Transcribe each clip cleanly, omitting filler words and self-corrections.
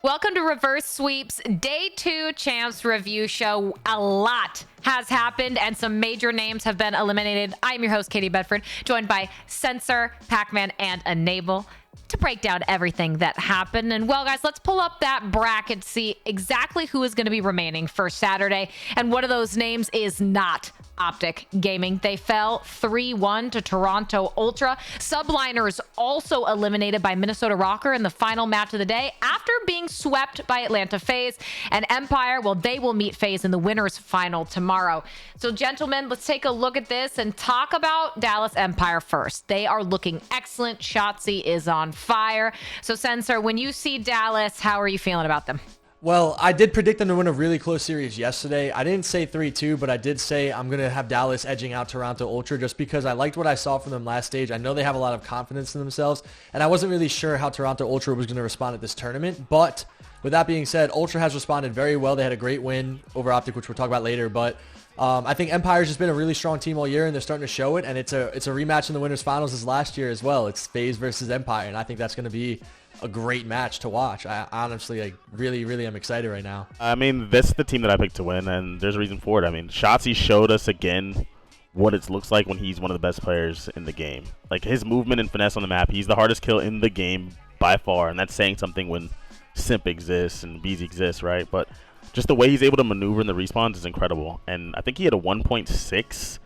Welcome to Reverse Sweeps Day 2 Champs Review Show. A lot has happened and some major names have been eliminated. I'm your host, Katie Bedford, joined by Censor, Pacman, and Enable to break down everything that happened. And well, guys, let's pull up that bracket, see exactly who is going to be remaining for Saturday. And one of those names is not OpTic Gaming. They fell 3-1 to Toronto Ultra. Subliners also eliminated by Minnesota Rocker in the final match of the day after being swept by Atlanta FaZe. And Empire, well, they will meet FaZe in the winners final tomorrow. So gentlemen, let's take a look at this and talk about Dallas Empire first. They are looking excellent. Shotzi is on fire. So Censor, when you see Dallas, how are you feeling about them? Well, I did predict them to win a really close series yesterday. I didn't say 3-2, but I did say I'm going to have Dallas edging out Toronto Ultra just because I liked what I saw from them last stage. I know they have a lot of confidence in themselves, and I wasn't really sure how Toronto Ultra was going to respond at this tournament. But with that being said, Ultra has responded very well. They had a great win over OpTic, which we'll talk about later. But I think Empire's just been a really strong team all year, and they're starting to show it. And it's a rematch in the winners finals as last year as well. It's FaZe versus Empire, and I think that's going to be a great match to watch. I honestly, really am excited right now. I mean, this is the team that I picked to win, and there's a reason for it. I mean, Shotzi showed us again what it looks like when he's one of the best players in the game. Like, his movement and finesse on the map, he's the hardest kill in the game by far, and that's saying something when Simp exists and BZ exists, right? But just the way he's able to maneuver in the respawns is incredible. And I think he had a 1.6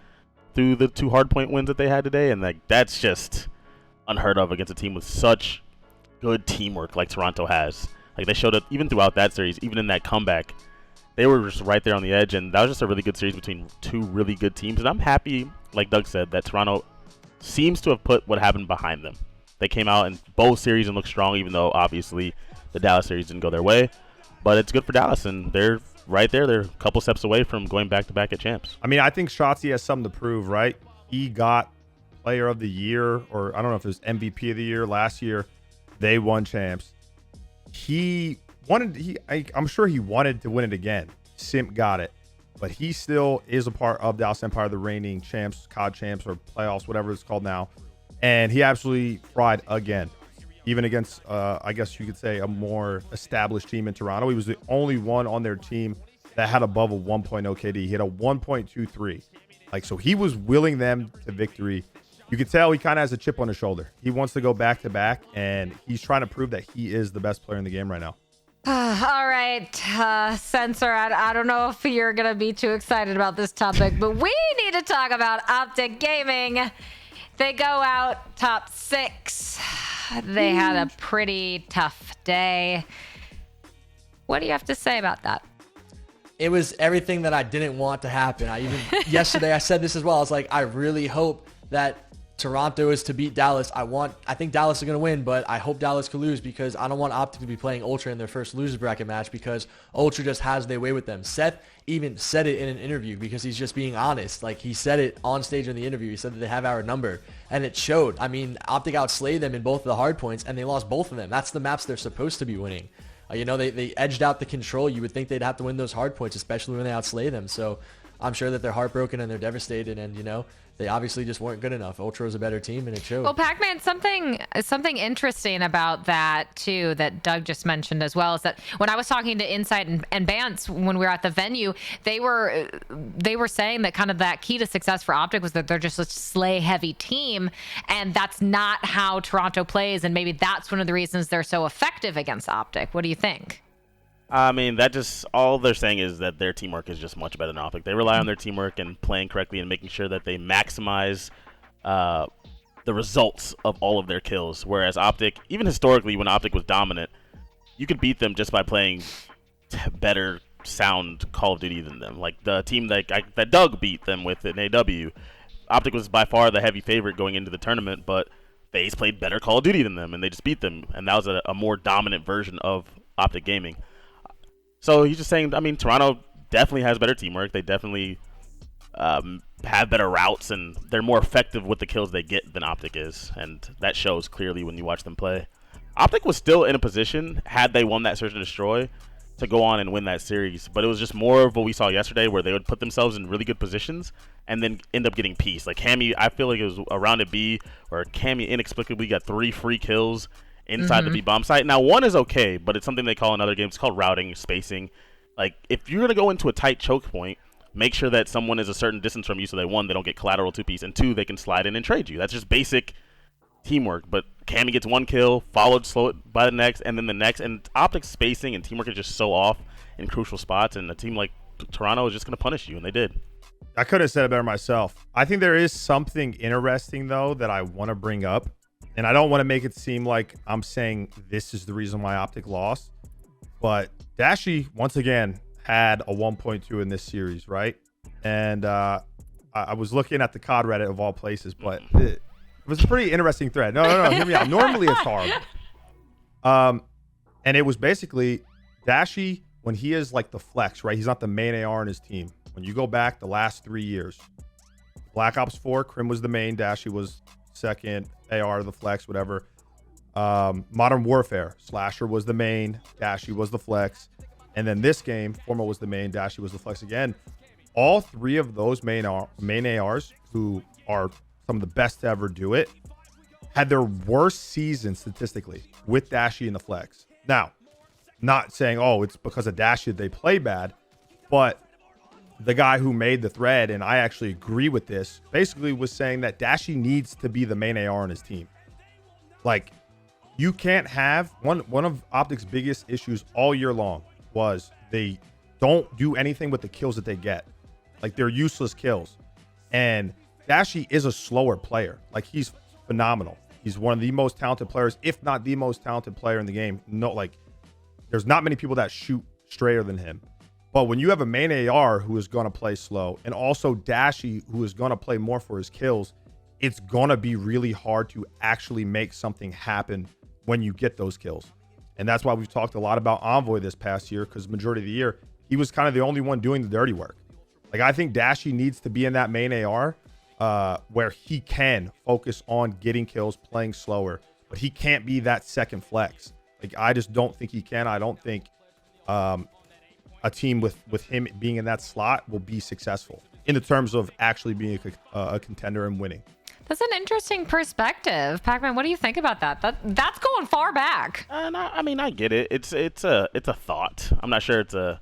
through the 2 hardpoint wins that they had today, and like that's just unheard of against a team with such good teamwork like Toronto has. Like, they showed it even throughout that series, even in that comeback. They were just right there on the edge, and that was just a really good series between two really good teams. And I'm happy, like Doug said, that Toronto seems to have put what happened behind them. They came out in both series and looked strong, even though obviously the Dallas series didn't go their way. But it's good for Dallas, and they're right there. They're a couple steps away from going back-to-back at Champs. I mean, I think Shotzi has something to prove, right? He got Player of the Year, or I don't know if it was MVP of the Year last year. They won Champs. I'm sure he wanted to win it again. Simp got it. But he still is a part of Dallas Empire, the reigning champs, COD Champs, or playoffs, whatever it's called now. And he absolutely fried again. Even against, I guess you could say, a more established team in Toronto. He was the only one on their team that had above a 1.0 KD. He had a 1.23. So he was willing them to victory. You could tell he kind of has a chip on his shoulder. He wants to go back-to-back, and he's trying to prove that he is the best player in the game right now. All right, Censor, I don't know if you're going to be too excited about this topic, but we need to talk about OpTic Gaming. They go out top 6. They had a pretty tough day. What do you have to say about that? It was everything that I didn't want to happen. Yesterday I said this as well. I was like, I really hope that Toronto is to beat Dallas. I think Dallas is going to win, but I hope Dallas could lose because I don't want OpTic to be playing Ultra in their first losers bracket match because Ultra just has their way with them. Seth even said it in an interview because he's just being honest. Like, he said it on stage in the interview. He said that they have our number, and it showed. I mean, OpTic outslayed them in both of the hard points, and they lost both of them. That's the maps they're supposed to be winning. They edged out the control. You would think they'd have to win those hard points, especially when they outslay them. So I'm sure that they're heartbroken and they're devastated, and they obviously just weren't good enough. Ultra was a better team, and it showed. Well, Pacman, something interesting about that too that Doug just mentioned as well is that when I was talking to Insight and Bance when we were at the venue, they were saying that kind of that key to success for OpTic was that they're just a slay heavy team, and that's not how Toronto plays, and maybe that's one of the reasons they're so effective against OpTic. What do you think? I mean, all they're saying is that their teamwork is just much better than OpTic. They rely on their teamwork and playing correctly and making sure that they maximize the results of all of their kills. Whereas OpTic, even historically when OpTic was dominant, you could beat them just by playing better sound Call of Duty than them. Like the team that Doug beat them with in AW, OpTic was by far the heavy favorite going into the tournament, but FaZe played better Call of Duty than them, and they just beat them. And that was a more dominant version of OpTic Gaming. So he's just saying, I mean, Toronto definitely has better teamwork. They definitely have better routes, and they're more effective with the kills they get than OpTic is. And that shows clearly when you watch them play. OpTic was still in a position, had they won that Search and Destroy, to go on and win that series. But it was just more of what we saw yesterday, where they would put themselves in really good positions and then end up getting pieced. Like Cammy, I feel like it was a round at B where Cammy inexplicably got 3 free kills inside the B bomb site. Now, one is okay, but it's something they call in other games. It's called routing, spacing. Like, if you're going to go into a tight choke point, make sure that someone is a certain distance from you so that, one, they don't get collateral 2-piece, and 2, they can slide in and trade you. That's just basic teamwork. But Cammy gets one kill, followed slow by the next, and then the next. And OpTic's spacing and teamwork is just so off in crucial spots, and a team like Toronto is just going to punish you, and they did. I could have said it better myself. I think there is something interesting, though, that I want to bring up. And I don't want to make it seem like I'm saying this is the reason why OpTic lost. But Dashy, once again, had a 1.2 in this series, right? And I was looking at the COD Reddit of all places, but it was a pretty interesting thread. No, hear me out. Normally it's horrible. And it was basically Dashy, when he is like the flex, right? He's not the main AR in his team. When you go back the last 3 years, Black Ops 4, Crim was the main, Dashy was second, AR the flex, whatever. Modern Warfare, Slasher was the main, Dashy was the flex. And then this game, FormaL was the main, Dashy was the flex again. All 3 of those main ARs, who are some of the best to ever do it, had their worst season statistically with Dashy in the flex. Now, not saying, oh, it's because of Dashy they play bad, but the guy who made the thread, and I actually agree with this, basically was saying that Dashy needs to be the main AR on his team. Like, you can't have one of OpTic's biggest issues all year long was they don't do anything with the kills that they get. Like, they're useless kills. And Dashy is a slower player. Like, he's phenomenal. He's one of the most talented players, if not the most talented player in the game. No, like, there's not many people that shoot straighter than him. But when you have a main AR who is going to play slow, and also Dashy who is going to play more for his kills, it's going to be really hard to actually make something happen when you get those kills. And that's why we've talked a lot about Envoy this past year, because majority of the year, he was kind of the only one doing the dirty work. Like, I think Dashy needs to be in that main AR where he can focus on getting kills, playing slower, but he can't be that second flex. Like, I just don't think he can. I don't think a team with him being in that slot will be successful in the terms of actually being a contender and winning. That's an interesting perspective. Pacman, what do you think about that? That's going far back. I mean, I get it. It's a thought. I'm not sure it's a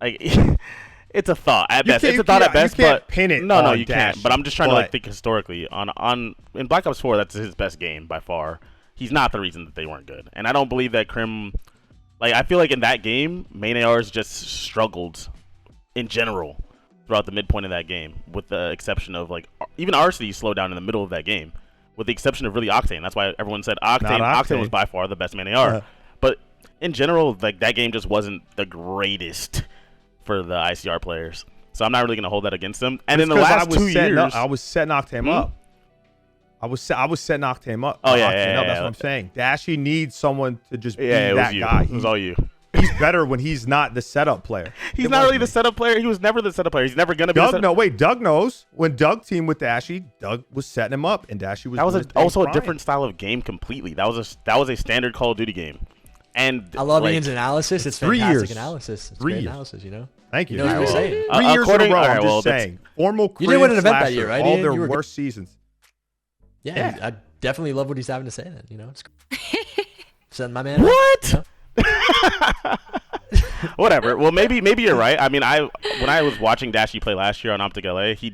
like it's a thought at best. It's a thought at best, you can't but pin it no, on you Dashy, can't. But I'm just trying to like think historically. In Black Ops 4, that's his best game by far. He's not the reason that they weren't good, and I don't believe that Crim. Like, I feel like in that game, main ARs just struggled in general throughout the midpoint of that game, with the exception of, like, even RC slowed down in the middle of that game, with the exception of really Octane. That's why everyone said Octane was by far the best main AR. But in general, like, that game just wasn't the greatest for the ICR players. So I'm not really going to hold that against them. And in the last 2 years... I was setting Octane up. I was setting Octane up. Oh, yeah, That's what I'm saying. Dashy needs someone to just be that guy. It was all you. He's better when he's not the setup player. He's not really the setup player. He was never the setup player. He's never going to be the setup player. No, wait. Doug knows. When Doug teamed with Dashy, Doug was setting him up, and Dashy was... That was also a different style of game completely. That was a standard Call of Duty game. And I love Ian's analysis. It's 3 fantastic years. analysis. It's 3 great years. analysis, you know? Thank you. You know what you're saying. 3 years in a row, I'm just saying. FormaL, You did win an event that year, right, all Ian? their You were worst seasons. Yeah, I definitely love what he's having to say then, you know? It's send my man. What? Up, you know? Whatever. Well, maybe you're right. I mean, when I was watching Dashy play last year on OpTic LA, he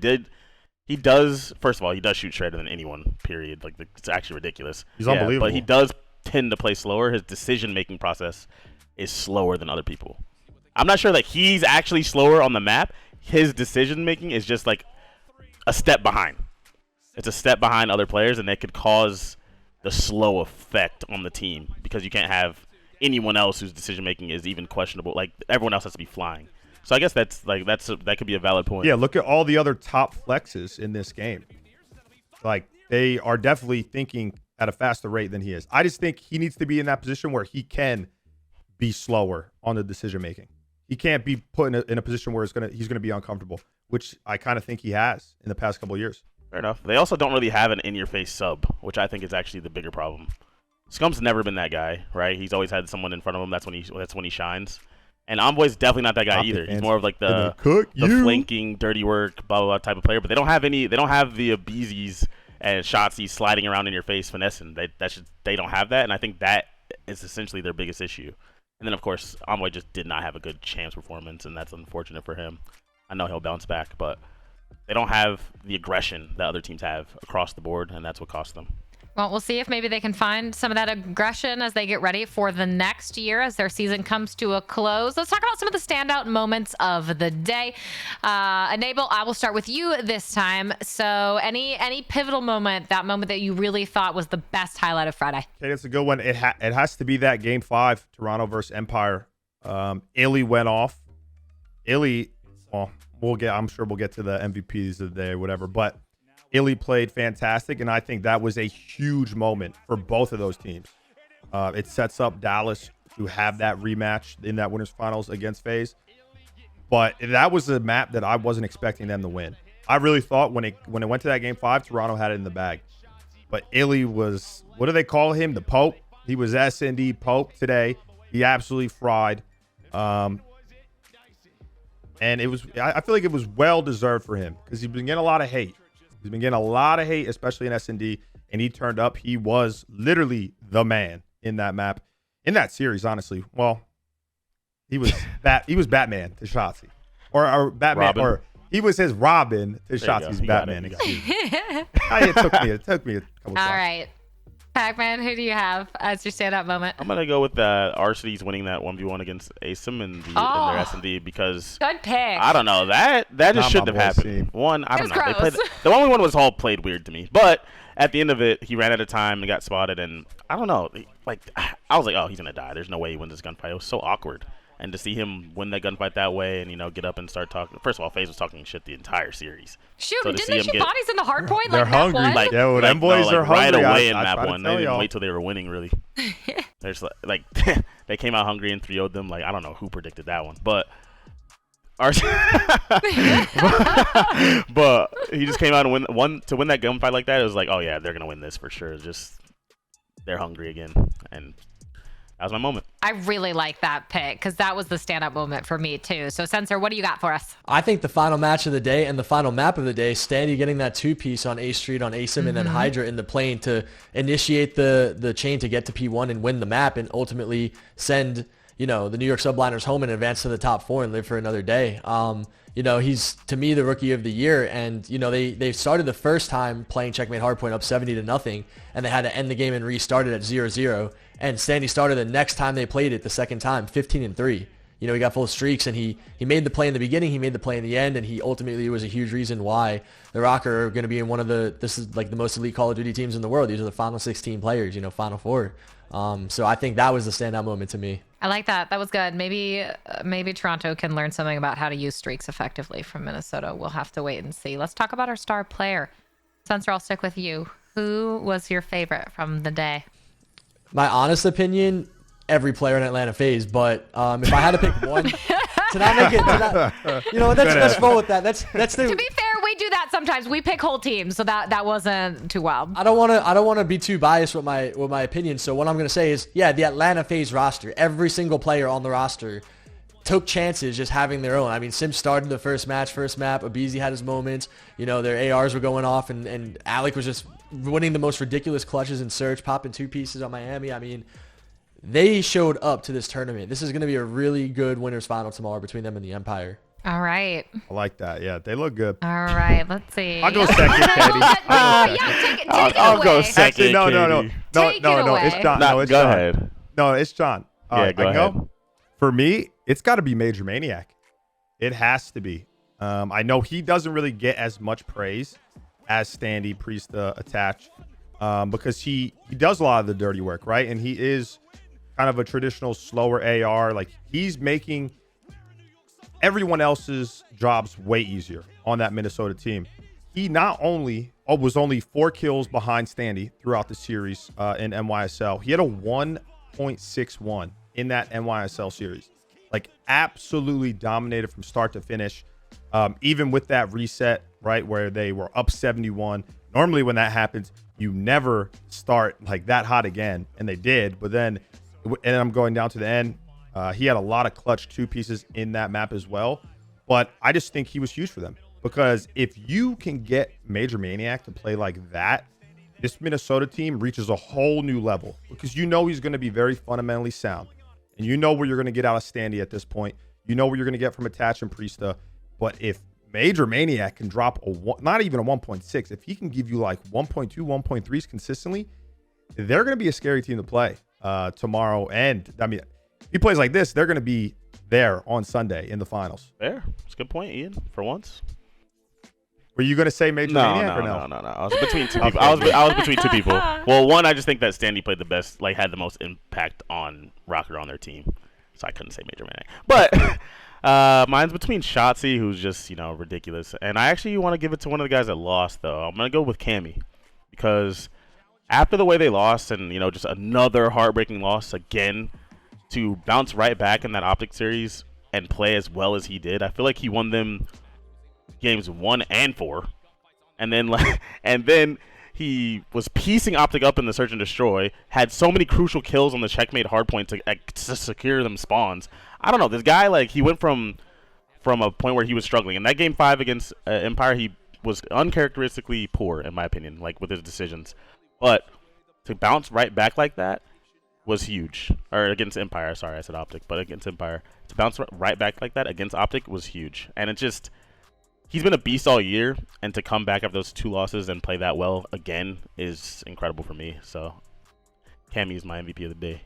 does first of all, he does shoot straighter than anyone, period. Like, it's actually ridiculous. He's unbelievable. But he does tend to play slower. His decision-making process is slower than other people. I'm not sure that he's actually slower on the map. His decision-making is just like a step behind. It's a step behind other players, and that could cause the slow effect on the team because you can't have anyone else whose decision-making is even questionable. Like, everyone else has to be flying. So I guess that could be a valid point. Yeah, look at all the other top flexes in this game. Like, they are definitely thinking at a faster rate than he is. I just think he needs to be in that position where he can be slower on the decision-making. He can't be put in a position where he's gonna be uncomfortable, which I kind of think he has in the past couple of years. Fair enough. They also don't really have an in-your-face sub, which I think is actually the bigger problem. Scump's never been that guy, right? He's always had someone in front of him. That's when he shines. And Envoy's definitely not that guy either. He's more of like the flanking, dirty work, blah blah blah type of player. But they don't have the Abeezys and Shotzi sliding around in your face, finessing. They don't have that, and I think that is essentially their biggest issue. And then, of course, Envoy just did not have a good Champs performance, and that's unfortunate for him. I know he'll bounce back, but they don't have the aggression that other teams have across the board, and that's what cost them. Well, we'll see if maybe they can find some of that aggression as they get ready for the next year as their season comes to a close. Let's talk about some of the standout moments of the day. Enable, I will start with you this time. So any pivotal moment, that moment that you really thought was the best highlight of Friday? Okay, that's a good one. It has to be that Game 5, Toronto versus Empire. Illy went off. Illy, well, I'm sure we'll get to the MVPs of the day or whatever, but Illy played fantastic, and I think that was a huge moment for both of those teams. It sets up Dallas to have that rematch in that winners finals against FaZe. But that was a map that I wasn't expecting them to win. I really thought when it went to that Game 5, Toronto had it in the bag. But Illy was, what do they call him? The Pope. He was SND Pope today. He absolutely fried. And it was, I feel like it was well deserved for him because he's been getting a lot of hate. He's been getting a lot of hate, especially in S&D, and he turned up. He was literally the man in that map, in that series, honestly. Well, he was Batman to Shotzi. Or Batman, Robin. or he was his Robin to There you Shotzi's go. You got Batman. it. Excuse me. It took me a couple All times. right. Pacman, who do you have as your standout moment? I'm gonna go with Arcity's winning that 1v1 against ASIM in their S&D because Good pick. I don't know, that just Not shouldn't my have boy, happened. see. One, I It don't was know. They gross. played the only one was all played weird to me, but at the end of it, he ran out of time and got spotted, and I don't know. Like I was like, oh, he's gonna die. There's no way he wins this gunfight. It was so awkward. And to see him win that gunfight that way and, get up and start talking. First of all, FaZe was talking shit the entire series. Shoot, So to didn't see they him shoot get- bodies in the hard point? They're like map hungry. one? Like, yo, them boys are right hungry. away in I map try to one. tell They didn't y'all. wait till they were winning, really. There's like they came out hungry and 3-0'd them. Like, I don't know who predicted that one. But but he just came out and win that gunfight like that. It was like, oh yeah, they're gonna win this for sure. Just they're hungry again, and that was my moment. I really like that pick because that was the standout moment for me too. So Censor, what do you got for us? I think the final match of the day and the final map of the day, Standy getting that 2-piece on A Street on ASIM and then HyDra in the plane to initiate the chain to get to P1 and win the map and ultimately send, the New York Subliners home and advance to the top 4 and live for another day. He's, to me, the rookie of the year. And, they started the first time playing Checkmate Hardpoint up 70-0, and they had to end the game and restart it at 0-0. And Standy started the next time they played it the second time, 15-3. He got full streaks, and he made the play in the beginning, he made the play in the end, and he ultimately was a huge reason why the Rocker are going to be in this is like the most elite Call of Duty teams in the world. These are the final 16 players, final 4. So I think that was the standout moment to me. I like that. That was good. Maybe Toronto can learn something about how to use streaks effectively from Minnesota. We'll have to wait and see. Let's talk about our star player. Censor, I'll stick with you. Who was your favorite from the day? My honest opinion, every player in Atlanta FaZe, but if I had to pick one, to not make it, let's roll with that. That's the. To be fair, we do that sometimes. We pick whole teams, so that wasn't too wild. I don't want to be too biased with my opinion. So what I'm gonna say is, yeah, the Atlanta FaZe roster, every single player on the roster took chances just having their own. I mean, Sim started the first map. Abizi had his moments. Their ARs were going off, and Alec was just winning the most ridiculous clutches in Search, popping 2 pieces on Miami. I mean, they showed up to this tournament. This is going to be a really good winners final tomorrow between them and the Empire. All right. I like that. Yeah, they look good. All right. Let's see. I'll go second, Katie. Take it I'll away. go second. Actually, no. Katie. Take it away. It's John. No, No, it's go John. ahead. No, it's John. All Yeah, right, go I can ahead. For me, it's got to be Major Maniac. It has to be. I know he doesn't really get as much praise as Standy, Priest, Attach, because he does a lot of the dirty work, right? And he is kind of a traditional slower AR. Like, he's making everyone else's jobs way easier on that Minnesota team. He not only was only 4 kills behind Standy throughout the series in NYSL. He had a 1.61 in that NYSL series. Like, absolutely dominated from start to finish. Even with that reset, right, where they were up 71. Normally when that happens, you never start like that hot again. And they did. But then, and I'm going down to the end. He had a lot of clutch 2 pieces in that map as well. But I just think he was huge for them. Because if you can get Major Maniac to play like that this Minnesota team reaches a whole new level because you know he's going to be very fundamentally sound. And you know what you're going to get out of Standy at this point. You know what you're going to get from Attach and Priesta. But if Major Maniac can drop not even a 1.6, if he can give you like 1.2, 1.3s consistently, they're going to be a scary team to play tomorrow. And I mean, if he plays like this, they're going to be there on Sunday in the finals. Fair. That's a good point, Ian, for once. Were you going to say Major Maniac or no? No. I was between two people. I was between two people. Well, one, I just think that Standy played the best, like had the most impact on Rocker on their team. So I couldn't say Major Maniac. But mine's between Shotzi, who's just, ridiculous. And I actually want to give it to one of the guys that lost, though. I'm going to go with Cammy. Because after the way they lost and, just another heartbreaking loss again, to bounce right back in that OpTic series and play as well as he did, I feel like he won them games 1 and 4, and then he was piecing OpTic up in the Search and Destroy, had so many crucial kills on the checkmate hardpoint to secure them spawns. I don't know, this guy, he went from a point where he was struggling. In that game 5 against Empire, he was uncharacteristically poor, in my opinion, with his decisions. But to bounce right back like that was huge. Or against Empire, sorry, I said OpTic, but against Empire. To bounce right back like that against OpTic was huge. And it just... He's been a beast all year, and to come back after those 2 losses and play that well again is incredible for me. So, Cammy is my MVP of the day.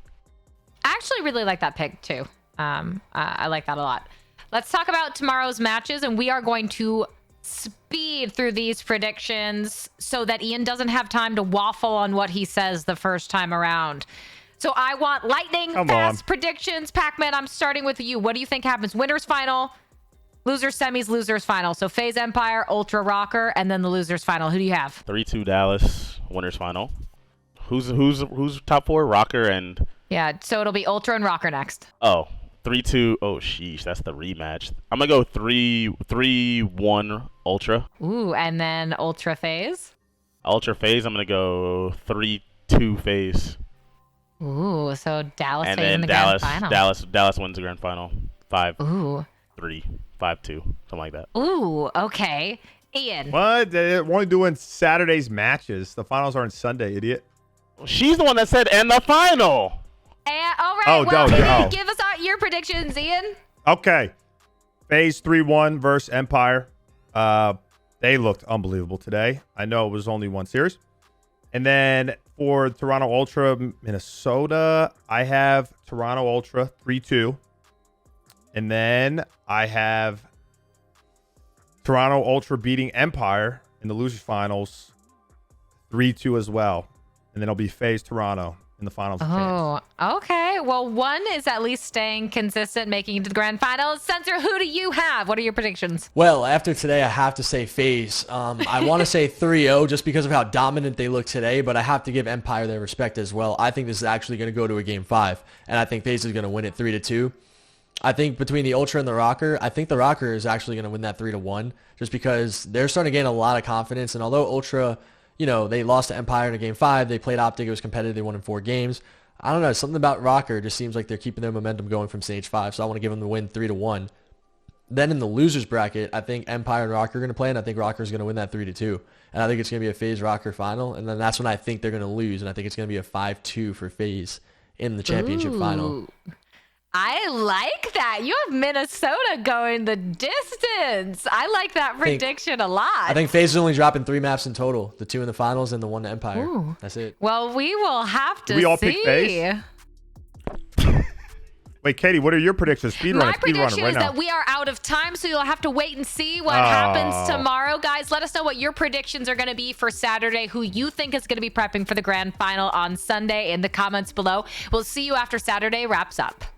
I actually really like that pick, too. I like that a lot. Let's talk about tomorrow's matches, and we are going to speed through these predictions so that Ian doesn't have time to waffle on what he says the first time around. So I want lightning fast predictions. Pacman, I'm starting with you. What do you think happens? Winners final, losers semis, losers final. So FaZe Empire, Ultra Rocker, and then the losers final. Who do you have? 3-2 Dallas, winners final. Who's top 4? Rocker and... Yeah, so it'll be Ultra and Rocker next. Oh, 3-2. Oh, sheesh, that's the rematch. I'm going to go 3-1 Ultra. Ooh, and then Ultra FaZe? Ultra FaZe, I'm going to go 3-2 FaZe. Ooh, so Dallas and FaZe then in the grand final. Dallas wins the grand final. 5-3, Ooh. 5-2, something like that. Ooh, okay. Ian. What? They're only doing Saturday's matches. The finals aren't Sunday, idiot. She's the one that said, and the final. All right, Ian, give us your predictions, Ian. Okay. FaZe 3-1 versus Empire. They looked unbelievable today. I know it was only one series. And then for Toronto Ultra Minnesota, I have Toronto Ultra 3-2. And then I have Toronto Ultra beating Empire in the losers finals 3-2 as well. And then it'll be FaZe Toronto in the finals. Oh, okay. Well, one is at least staying consistent, making it to the grand finals. Censor, who do you have? What are your predictions? Well, after today, I have to say FaZe. I want to say 3-0 just because of how dominant they look today, but I have to give Empire their respect as well. I think this is actually going to go to a game 5, and I think FaZe is going to win it 3-2. I think between the Ultra and the Rocker, I think the Rocker is actually going to win that 3-1 just because they're starting to gain a lot of confidence. And although Ultra, they lost to Empire in a game 5, they played OpTic, it was competitive, they won in 4 games. I don't know, something about Rocker just seems like they're keeping their momentum going from stage 5, so I want to give them the win 3-1. Then in the losers bracket, I think Empire and Rocker are going to play, and I think Rocker is going to win that 3-2. And I think it's going to be a FaZe Rocker final, and then that's when I think they're going to lose, and I think it's going to be a 5-2 for FaZe in the championship final. I like that. You have Minnesota going the distance. I like that prediction a lot. I think FaZe is only dropping 3 maps in total. The 2 in the finals and the 1 to Empire. Ooh. That's it. Well, we will have to see. We all pick FaZe? Wait, Katie, what are your predictions? My prediction is that we are out of time, so you'll have to wait and see what happens tomorrow. Guys, let us know what your predictions are going to be for Saturday, who you think is going to be prepping for the grand final on Sunday in the comments below. We'll see you after Saturday wraps up.